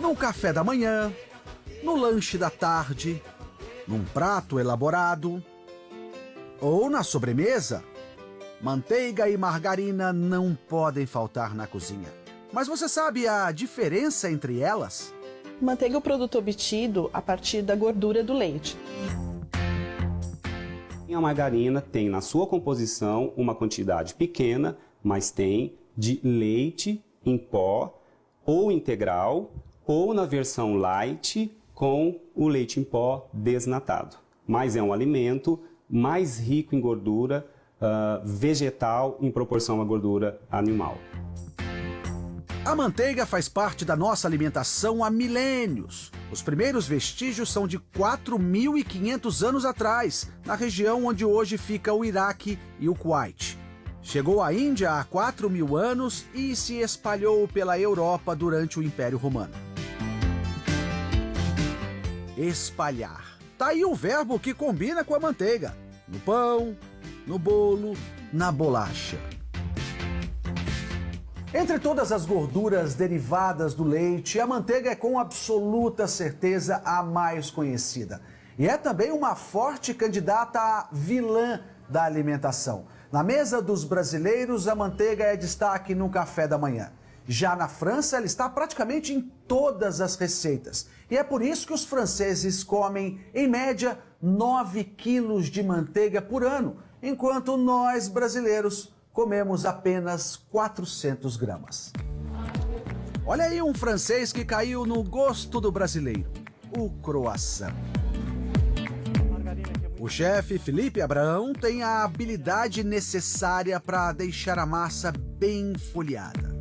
No café da manhã, no lanche da tarde, num prato elaborado ou na sobremesa. Manteiga e margarina não podem faltar na cozinha. Mas você sabe a diferença entre elas? Manteiga é o produto obtido a partir da gordura do leite. A margarina tem na sua composição uma quantidade pequena, mas tem de leite em pó ou integral ou na versão light com o leite em pó desnatado. Mas é um alimento mais rico em gordura vegetal em proporção à gordura animal. A manteiga faz parte da nossa alimentação há milênios. Os primeiros vestígios são de 4.500 anos atrás, na região onde hoje fica o Iraque e o Kuwait. Chegou à Índia há 4.000 anos e se espalhou pela Europa durante o Império Romano. Espalhar. Tá aí um verbo que combina com a manteiga. No pão, no bolo, na bolacha. Entre todas as gorduras derivadas do leite, a manteiga é com absoluta certeza a mais conhecida. E é também uma forte candidata a vilã da alimentação. Na mesa dos brasileiros, a manteiga é destaque no café da manhã. Já na França, ela está praticamente em todas as receitas. E é por isso que os franceses comem, em média, 9 quilos de manteiga por ano, enquanto nós, brasileiros, comemos apenas 400 gramas. Olha aí um francês que caiu no gosto do brasileiro, o croissant. O chefe Felipe Abraão tem a habilidade necessária para deixar a massa bem folhada.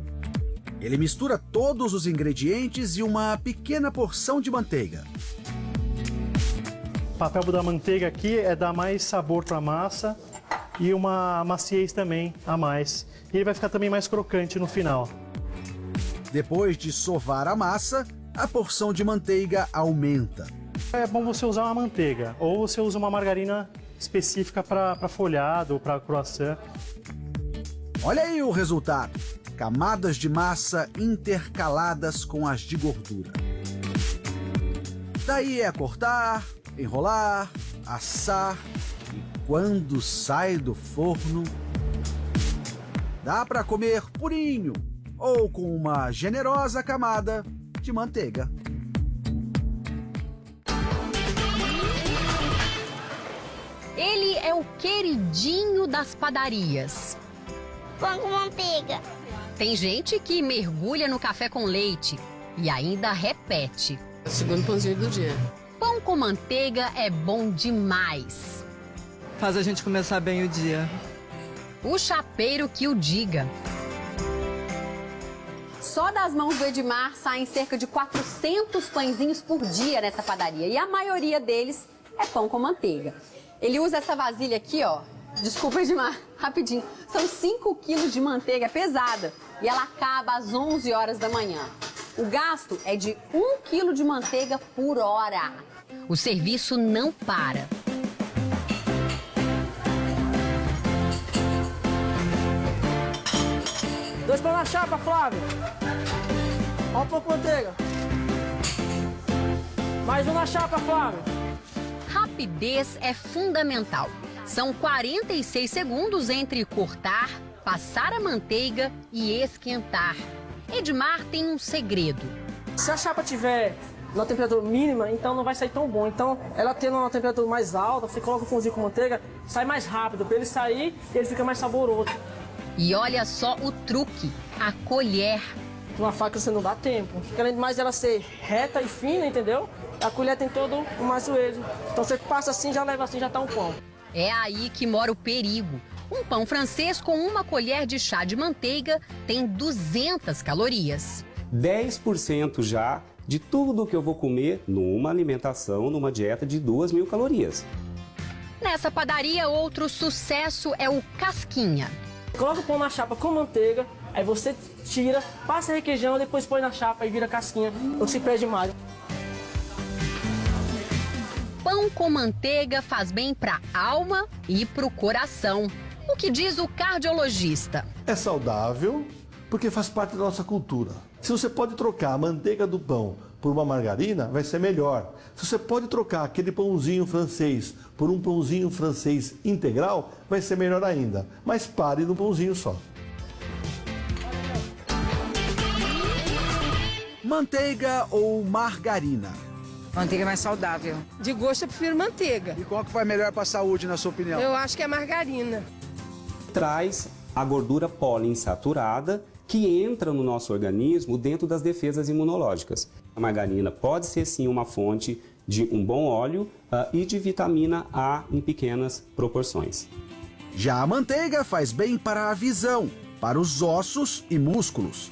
Ele mistura todos os ingredientes e uma pequena porção de manteiga. O papel da manteiga aqui é dar mais sabor para a massa e uma maciez também a mais. E ele vai ficar também mais crocante no final. Depois de sovar a massa, a porção de manteiga aumenta. É bom você usar uma manteiga ou você usa uma margarina específica para folhado ou para croissant. Olha aí o resultado. Camadas de massa intercaladas com as de gordura. Daí é cortar, enrolar, assar e quando sai do forno, dá para comer purinho ou com uma generosa camada de manteiga. Ele é o queridinho das padarias. Pão com manteiga. Tem gente que mergulha no café com leite e ainda repete. É o segundo pãozinho do dia. Pão com manteiga é bom demais. Faz a gente começar bem o dia. O chapeiro que o diga. Só das mãos do Edmar saem cerca de 400 pãezinhos por dia nessa padaria. E a maioria deles é pão com manteiga. Ele usa essa vasilha aqui, ó. Desculpa, Edmar, rapidinho. São 5 quilos de manteiga pesada e ela acaba às 11 horas da manhã. O gasto é de 1 quilo de manteiga por hora. O serviço não para. Dois pão na chapa, Flávio. Ó um pouco de manteiga. Mais um na chapa, Flávio. Rapidez é fundamental. São 46 segundos entre cortar, passar a manteiga e esquentar. Edmar tem um segredo. Se a chapa tiver na temperatura mínima, então não vai sair tão bom. Então, ela tendo uma temperatura mais alta, você coloca o pãozinho com manteiga, sai mais rápido. Para ele sair, ele fica mais saboroso. E olha só o truque, a colher. Com uma faca você não dá tempo. Além de mais ela ser reta e fina, entendeu? A colher tem todo o maçoeiro. Então você passa assim, já leva assim, já tá um pão. É aí que mora o perigo. Um pão francês com uma colher de chá de manteiga tem 200 calorias. 10% já de tudo que eu vou comer numa alimentação, numa dieta de 2.000 calorias. Nessa padaria, outro sucesso é o casquinha. Coloca o pão na chapa com manteiga, aí você tira, passa requeijão, depois põe na chapa e vira casquinha, ou se pede malho. Pão com manteiga faz bem para a alma e para o coração. O que diz o cardiologista? É saudável porque faz parte da nossa cultura. Se você pode trocar a manteiga do pão por uma margarina, vai ser melhor. Se você pode trocar aquele pãozinho francês por um pãozinho francês integral, vai ser melhor ainda. Mas pare no pãozinho só. Manteiga ou margarina? Manteiga é mais saudável. De gosto eu prefiro manteiga. E qual que vai melhor para a saúde, na sua opinião? Eu acho que é margarina. Traz a gordura poliinsaturada que entra no nosso organismo dentro das defesas imunológicas. A margarina pode ser sim uma fonte de um bom óleo e de vitamina A em pequenas proporções. Já a manteiga faz bem para a visão, para os ossos e músculos.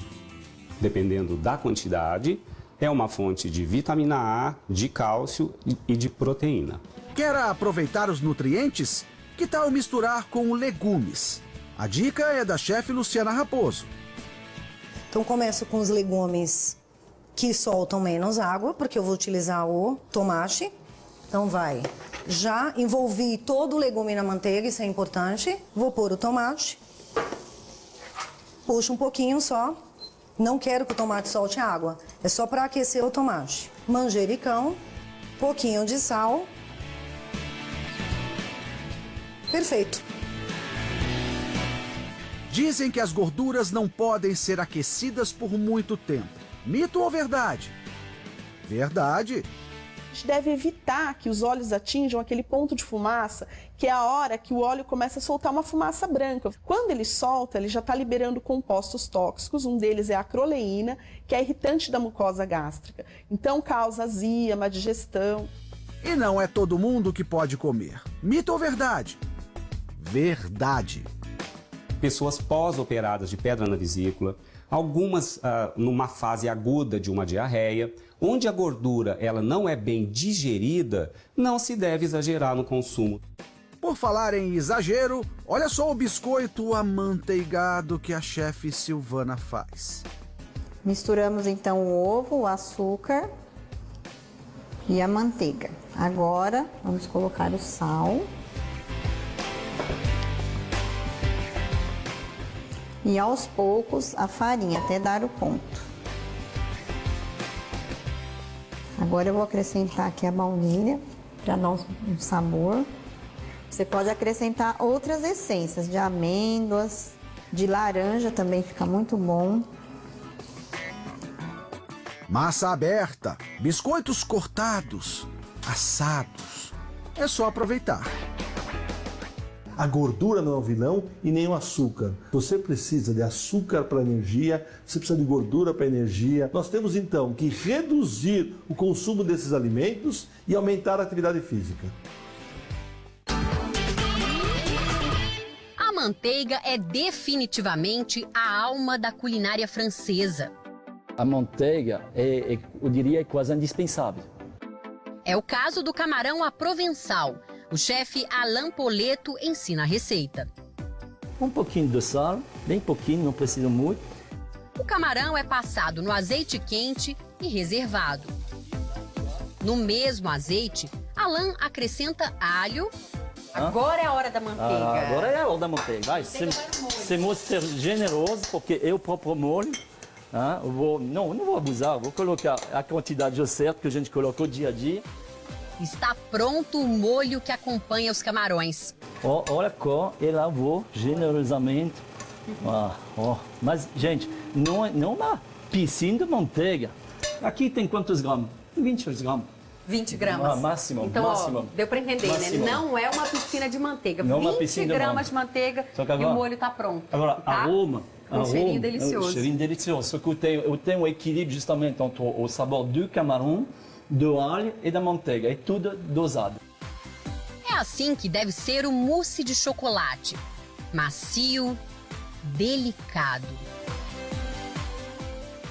Dependendo da quantidade, é uma fonte de vitamina A, de cálcio e de proteína. Quer aproveitar os nutrientes? Que tal misturar com legumes? A dica é da chefe Luciana Raposo. Então começo com os legumes que soltam menos água, porque eu vou utilizar o tomate. Então vai. Já envolvi todo o legume na manteiga, isso é importante. Vou pôr o tomate. Puxo um pouquinho só. Não quero que o tomate solte água, é só para aquecer o tomate. Manjericão, pouquinho de sal. Perfeito. Dizem que as gorduras não podem ser aquecidas por muito tempo. Mito ou verdade? Verdade. A gente deve evitar que os óleos atinjam aquele ponto de fumaça, que é a hora que o óleo começa a soltar uma fumaça branca. Quando ele solta, ele já está liberando compostos tóxicos. Um deles é a acroleína, que é irritante da mucosa gástrica. Então causa azia, má digestão. E não é todo mundo que pode comer. Mito ou verdade? Verdade. Pessoas pós-operadas de pedra na vesícula, algumas numa fase aguda de uma diarreia, onde a gordura ela não é bem digerida, não se deve exagerar no consumo. Por falar em exagero, olha só o biscoito amanteigado que a chefe Silvana faz. Misturamos então o ovo, o açúcar e a manteiga. Agora vamos colocar o sal. E aos poucos a farinha, até dar o ponto. Agora eu vou acrescentar aqui a baunilha, para dar um sabor. Você pode acrescentar outras essências, de amêndoas, de laranja também fica muito bom. Massa aberta, biscoitos cortados, assados. É só aproveitar. A gordura não é o vilão e nem o açúcar. Você precisa de açúcar para energia, você precisa de gordura para energia. Nós temos então que reduzir o consumo desses alimentos e aumentar a atividade física. A manteiga é definitivamente a alma da culinária francesa. A manteiga eu diria, quase indispensável. É o caso do camarão à provençal. O chefe Alain Poleto ensina a receita. Um pouquinho de sal, bem pouquinho, não precisa muito. O camarão é passado no azeite quente e reservado. No mesmo azeite, Alain acrescenta alho. Agora é a hora da manteiga. Agora é a hora da manteiga. Vai, você mostra ser generoso, porque eu próprio molho. Não vou abusar, vou colocar a quantidade certa que a gente colocou dia a dia. Está pronto o molho que acompanha os camarões. Olha a cor, e lá vou generosamente. Mas, gente, não é uma piscina de manteiga. Aqui tem quantos gramas? 20 gramas. 20 gramas. Máximo, então, máximo. Deu para entender, máximo. Né? Não é uma piscina de manteiga. Não 20 piscina gramas de manteiga agora, e o molho está pronto. Agora, tá? aroma. Um cheirinho delicioso. Um cheirinho delicioso. Só que eu tenho um equilíbrio justamente entre o sabor do camarão, do alho e da manteiga. É tudo dosado. É assim que deve ser o mousse de chocolate. Macio, delicado.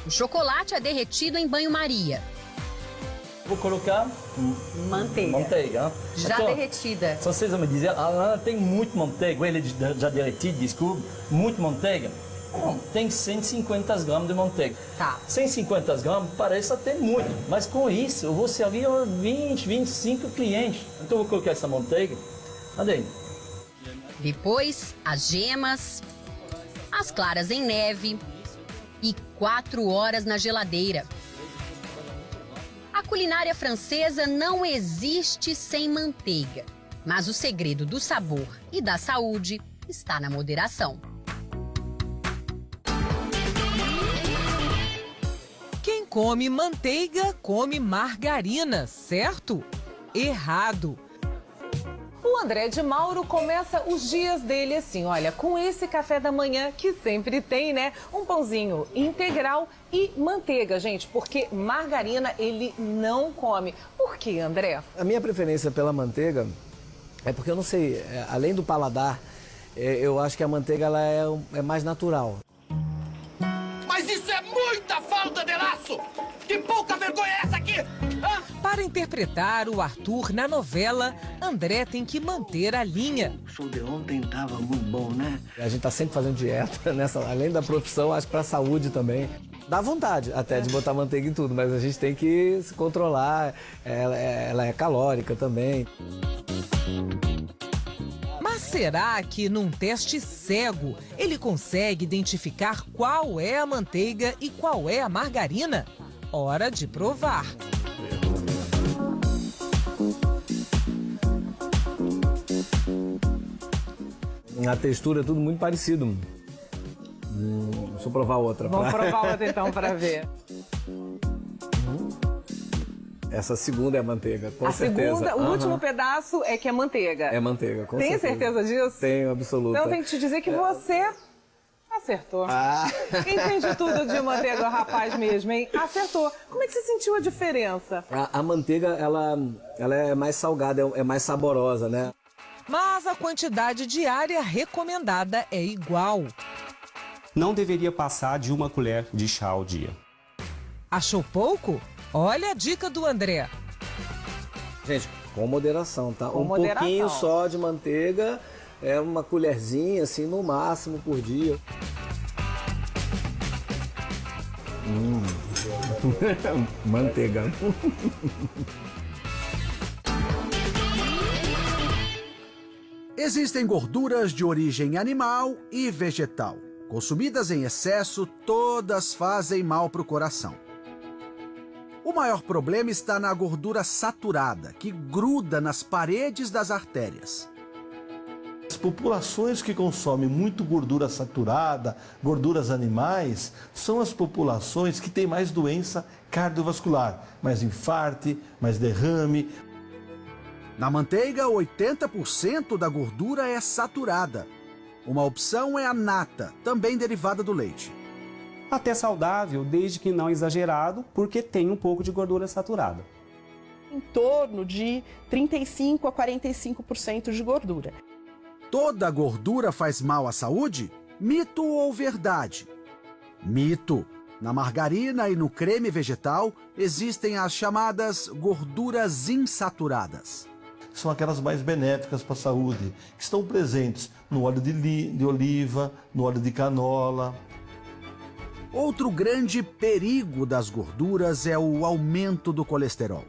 O chocolate é derretido em banho-maria. Vou colocar manteiga. Já então, derretida. Se vocês vão me dizer, tem muito manteiga, ele já derretido, desculpa, muito manteiga. Bom, tem 150 gramas de manteiga. Tá. 150 gramas parece até muito, mas com isso eu vou servir 20, 25 clientes. Então eu vou colocar essa manteiga dentro. Depois, as gemas, as claras em neve e 4 horas na geladeira. culinária francesa não existe sem manteiga, mas o segredo do sabor e da saúde está na moderação. Quem come manteiga, come margarina, certo? Errado. O André de Mauro começa os dias dele assim, olha, com esse café da manhã que sempre tem, né? Um pãozinho integral e manteiga, gente, porque margarina ele não come. Por quê, André? A minha preferência pela manteiga é porque eu não sei, além do paladar, eu acho que a manteiga ela é mais natural. Mas isso é muita falta de laço! Que pouca vergonha é essa aqui? Para interpretar o Arthur na novela, André tem que manter a linha. O show de ontem tava muito bom, né? A gente tá sempre fazendo dieta, além da profissão, acho que pra saúde também. Dá vontade até de botar manteiga em tudo, mas a gente tem que se controlar, ela é calórica também. Mas será que num teste cego ele consegue identificar qual é a manteiga e qual é a margarina? Hora de provar. A textura é tudo muito parecido. Deixa eu provar outra. Vamos provar outra então para ver. Essa segunda é a manteiga, com certeza. Segunda, o último pedaço é que é manteiga. É manteiga, com certeza. Tem certeza disso? Tenho, absoluta. Então eu tenho que te dizer que você acertou. Entende tudo de manteiga, rapaz mesmo, hein? Acertou. Como é que você sentiu a diferença? A manteiga, ela é mais salgada, é mais saborosa, né? Mas a quantidade diária recomendada é igual. Não deveria passar de 1 colher de chá ao dia. Achou pouco? Olha a dica do André. Gente, com moderação, tá? Com moderação. Pouquinho só de manteiga, uma colherzinha, assim, no máximo por dia. Manteiga. Existem gorduras de origem animal e vegetal. Consumidas em excesso, todas fazem mal para o coração. O maior problema está na gordura saturada, que gruda nas paredes das artérias. As populações que consomem muito gordura saturada, gorduras animais, são as populações que têm mais doença cardiovascular, mais infarte, mais derrame. Na manteiga, 80% da gordura é saturada. Uma opção é a nata, também derivada do leite. Até saudável, desde que não exagerado, porque tem um pouco de gordura saturada. Em torno de 35% a 45% de gordura. Toda gordura faz mal à saúde? Mito ou verdade? Mito. Na margarina e no creme vegetal existem as chamadas gorduras insaturadas. São aquelas mais benéficas para a saúde, que estão presentes no óleo de oliva, no óleo de canola. Outro grande perigo das gorduras é o aumento do colesterol.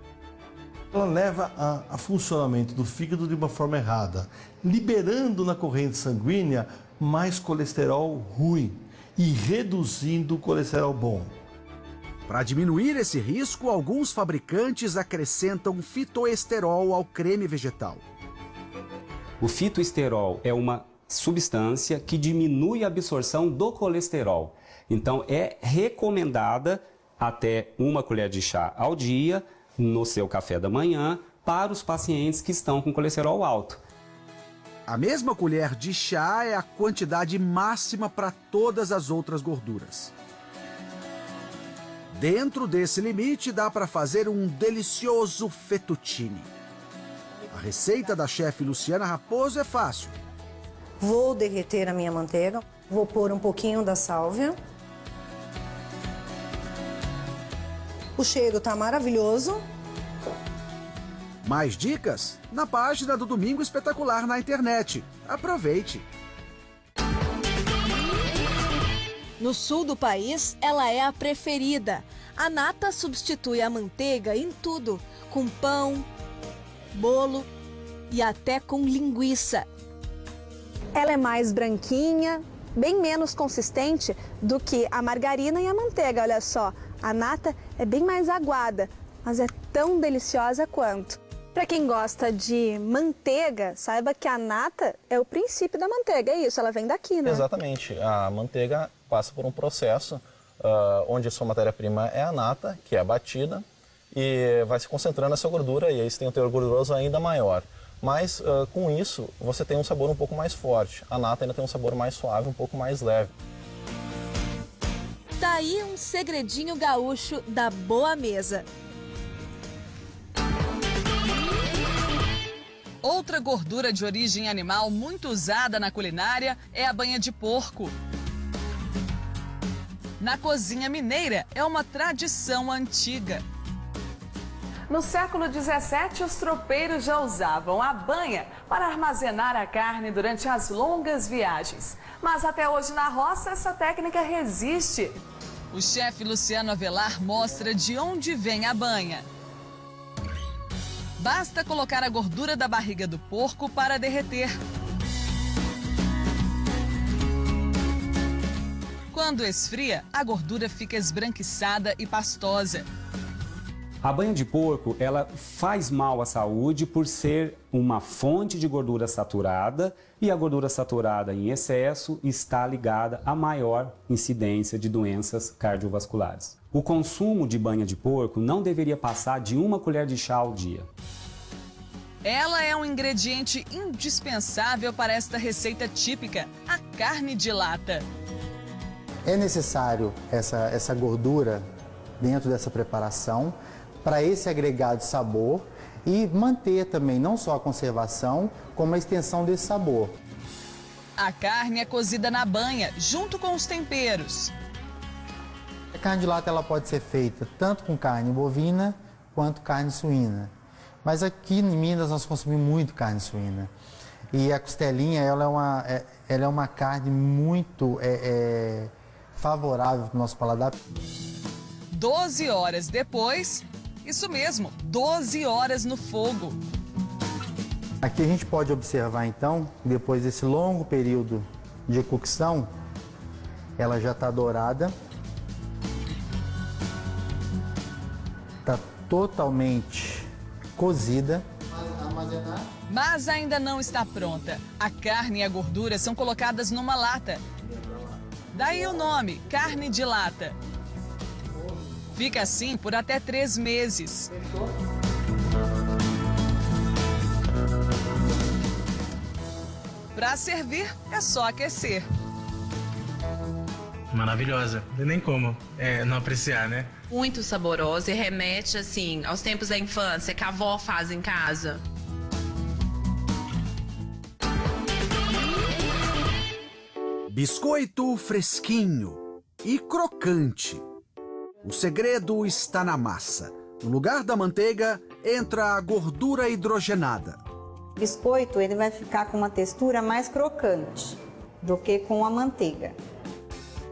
Ela leva a funcionamento do fígado de uma forma errada, liberando na corrente sanguínea mais colesterol ruim e reduzindo o colesterol bom. Para diminuir esse risco, alguns fabricantes acrescentam fitoesterol ao creme vegetal. O fitoesterol é uma substância que diminui a absorção do colesterol. Então, é recomendada até 1 colher de chá ao dia no seu café da manhã para os pacientes que estão com colesterol alto. A mesma colher de chá é a quantidade máxima para todas as outras gorduras. Dentro desse limite, dá para fazer um delicioso fettuccine. A receita da chefe Luciana Raposo é fácil. Vou derreter a minha manteiga, vou pôr um pouquinho da sálvia. O cheiro tá maravilhoso. Mais dicas na página do Domingo Espetacular na internet. Aproveite! No sul do país, ela é a preferida. A nata substitui a manteiga em tudo, com pão, bolo e até com linguiça. Ela é mais branquinha, bem menos consistente do que a margarina e a manteiga, olha só. A nata é bem mais aguada, mas é tão deliciosa quanto. Para quem gosta de manteiga, saiba que a nata é o princípio da manteiga, é isso, ela vem daqui, né? Exatamente, a manteiga passa por um processo onde a sua matéria-prima é a nata, que é batida, e vai se concentrando essa gordura e aí você tem um teor gorduroso ainda maior. Mas com isso você tem um sabor um pouco mais forte, a nata ainda tem um sabor mais suave, um pouco mais leve. Tá aí um segredinho gaúcho da boa mesa. Outra gordura de origem animal muito usada na culinária é a banha de porco. Na cozinha mineira, é uma tradição antiga. No século XVII, os tropeiros já usavam a banha para armazenar a carne durante as longas viagens. Mas até hoje na roça, essa técnica resiste. O chefe Luciano Avelar mostra de onde vem a banha. Basta colocar a gordura da barriga do porco para derreter. Quando esfria, a gordura fica esbranquiçada e pastosa. A banha de porco, ela faz mal à saúde por ser uma fonte de gordura saturada e a gordura saturada em excesso está ligada à maior incidência de doenças cardiovasculares. O consumo de banha de porco não deveria passar de 1 colher de chá ao dia. Ela é um ingrediente indispensável para esta receita típica, a carne de lata. É necessário essa gordura dentro dessa preparação para esse agregado de sabor e manter também não só a conservação, como a extensão desse sabor. A carne é cozida na banha, junto com os temperos. A carne de lata ela pode ser feita tanto com carne bovina quanto carne suína. Mas aqui em Minas nós consumimos muito carne suína. E a costelinha ela é uma carne muito favorável para o nosso paladar. 12 horas depois, isso mesmo, 12 horas no fogo. Aqui a gente pode observar então, depois desse longo período de cocção, ela já está dourada. Está totalmente cozida. Mas ainda não está pronta. A carne e a gordura são colocadas numa lata. Daí o nome, carne de lata. Fica assim por até 3 meses. Para servir, é só aquecer. Maravilhosa, não tem nem como não apreciar, né? Muito saborosa e remete, assim, aos tempos da infância, que a avó faz em casa. Biscoito fresquinho e crocante. O segredo está na massa. No lugar da manteiga, entra a gordura hidrogenada. O biscoito ele vai ficar com uma textura mais crocante do que com a manteiga.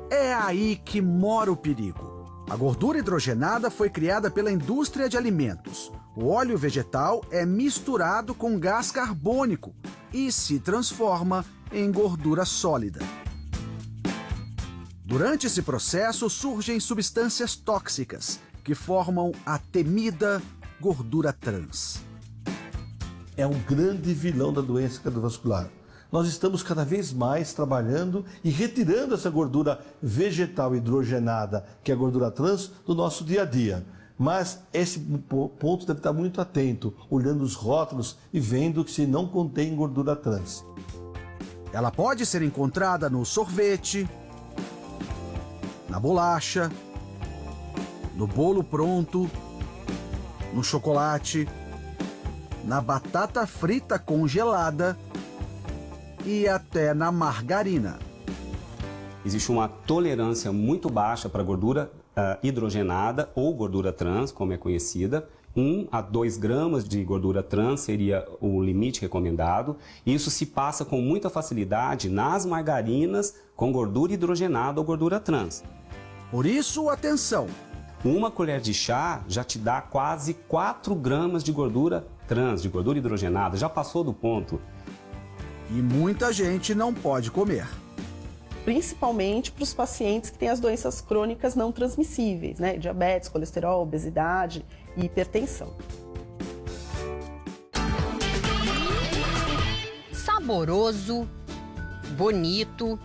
É aí que mora o perigo. A gordura hidrogenada foi criada pela indústria de alimentos. O óleo vegetal é misturado com gás carbônico e se transforma em gordura sólida. Durante esse processo, surgem substâncias tóxicas que formam a temida gordura trans. É um grande vilão da doença cardiovascular. Nós estamos cada vez mais trabalhando e retirando essa gordura vegetal hidrogenada, que é a gordura trans, do nosso dia a dia. Mas esse ponto deve estar muito atento, olhando os rótulos e vendo que se não contém gordura trans. Ela pode ser encontrada no sorvete, na bolacha, no bolo pronto, no chocolate, na batata frita congelada e até na margarina. Existe uma tolerância muito baixa para gordura hidrogenada ou gordura trans, como é conhecida. 1 a 2 gramas de gordura trans seria o limite recomendado. Isso se passa com muita facilidade nas margarinas com gordura hidrogenada ou gordura trans. Por isso, atenção! 1 colher de chá já te dá quase 4 gramas de gordura trans, de gordura hidrogenada. Já passou do ponto. E muita gente não pode comer. principalmente para os pacientes que têm as doenças crônicas não transmissíveis, né? Diabetes, colesterol, obesidade e hipertensão. Saboroso, bonito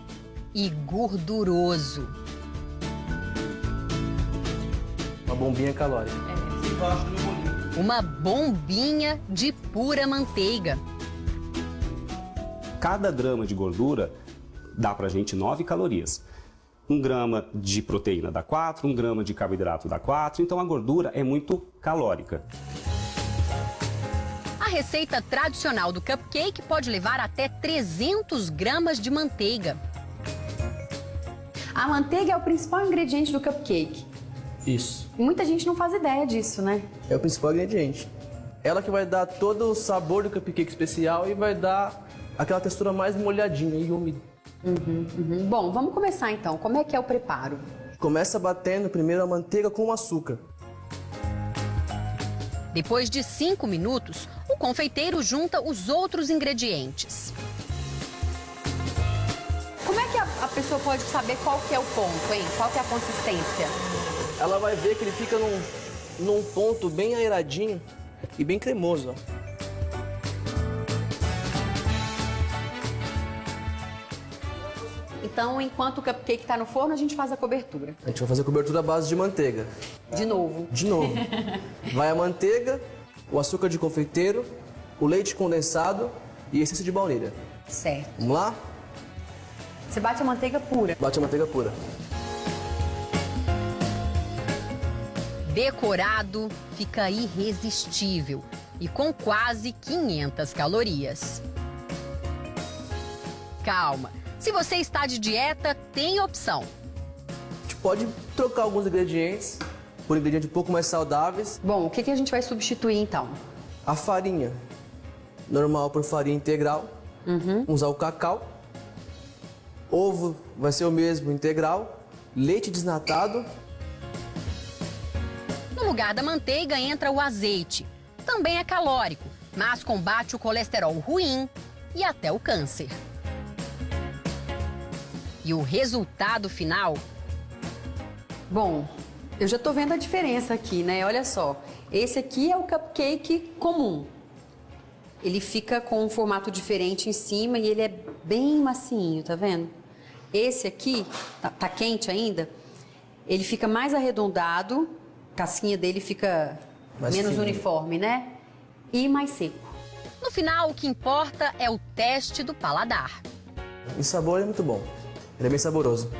e gorduroso. Uma bombinha calórica. Uma bombinha de pura manteiga. Cada grama de gordura dá pra gente 9 calorias. 1 grama de proteína dá 4, 1 grama de carboidrato dá 4, então a gordura é muito calórica. A receita tradicional do cupcake pode levar até 300 gramas de manteiga. A manteiga é o principal ingrediente do cupcake. Isso. E muita gente não faz ideia disso, né? É o principal ingrediente. Ela que vai dar todo o sabor do cupcake especial e vai dar aquela textura mais molhadinha e úmida. Bom, vamos começar então. Como é que é o preparo? Começa batendo primeiro a manteiga com o açúcar. Depois de 5 minutos, o confeiteiro junta os outros ingredientes. Como é que a pessoa pode saber qual que é o ponto, hein? Qual que é a consistência? Ela vai ver que ele fica num ponto bem aeradinho e bem cremoso, ó. Então, enquanto o cupcake está no forno, a gente faz a cobertura. A gente vai fazer a cobertura à base de manteiga. De novo. De novo. Vai a manteiga, o açúcar de confeiteiro, o leite condensado e a essência de baunilha. Certo. Vamos lá? Você bate a manteiga pura. Bate a manteiga pura. Decorado, fica irresistível e com quase 500 calorias. Calma, se você está de dieta, tem opção. A gente pode trocar alguns ingredientes por ingredientes um pouco mais saudáveis. Bom, o que a gente vai substituir então? A farinha normal por farinha integral. Usar o cacau. Ovo vai ser o mesmo, integral. Leite desnatado. No lugar da manteiga entra o azeite. Também é calórico, mas combate o colesterol ruim e até o câncer. E o resultado final? Bom, eu já tô vendo a diferença aqui, né? Olha só, esse aqui é o cupcake comum. Ele fica com um formato diferente em cima e ele é bem macinho, tá vendo? Esse aqui, tá quente ainda, ele fica mais arredondado, a casquinha dele fica mais menos fino. uniforme, né? E mais seco. No final, o que importa é o teste do paladar. Em sabor é muito bom. Ele é bem saboroso.